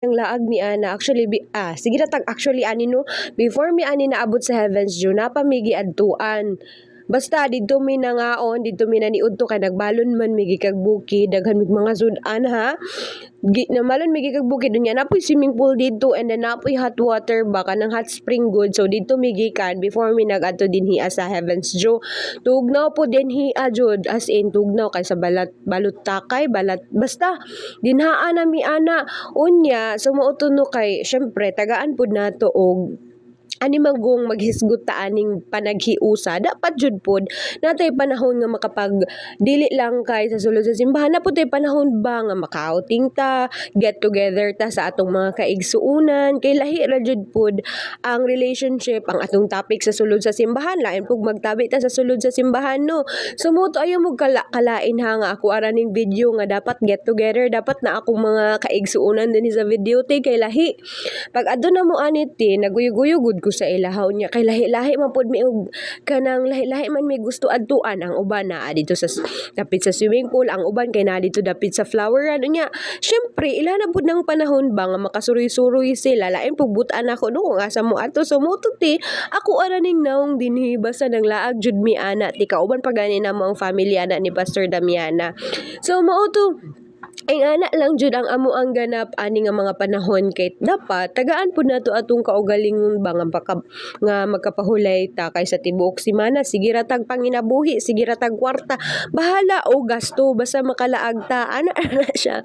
Ang laag mi ana actually sige ra tag actually ani no before mi ani naabot sa Heavens Due napa mi giadtuan. Basta didto mi nangaon, didto mi naniudto kay nagbalon man mi gikag bukid, daghan mig mga sudan ha. Namalon mi gikag bukid unya napoy swimming pool didto and then napoy hot water ba kanang hot spring good. So didto mi gikan before mi nagadto dinhi sa Heavens Due. Tugnaw po dinhi jud as in tugnaw kay sa balot takay balat basta dinhaan na mi ana unya sumuoto no kay syempre tagaan pud nato og ani magong maghisgot ta aning panaghiusa dapat jud pod natay panahon nga makapag dili lang kay sa sulod sa simbahan na pud tay panahon ba nga maka-outing ta get together ta sa atong mga kaigsuonan kay lahi ra jud pod ang relationship ang atong topic sa sulod sa simbahan lain pug magtabi ta sa sulod sa simbahan no sumuto ayo mo kalain ha nga ako ara ning video nga dapat get together dapat na akong mga kaigsuonan dinhi sa video tay kay lahi pag adto na mo anit naguyo-guyo gud ko sa ilahaw niya kay lahi-lahi man pud mi og kanang lahi-lahi man mi gusto adtuan ang uban na dito sa dapit sa swimming pool ang uban kay na dito dapit sa floweran unya syempre ila na pud nang panahon ba nga makasuroy-suroy sila lain pug but-an ako no kung asa mo ato sumuto ako ara ning naong dinhi basta nang laag jud mi ana ti kauban pa gani na mo ang family ana ni Pastor Damiana so mao to ay ana lang jud ang amo ang ganap ani nga mga panahon kay dapat tagaan pud nato atong kaugalingon ba nga magkapahulay ta kay sa tibuok semana sige ra tag panginabuhi sige ra tag kwarta bahala o gasto basta makalaag ta ana na siya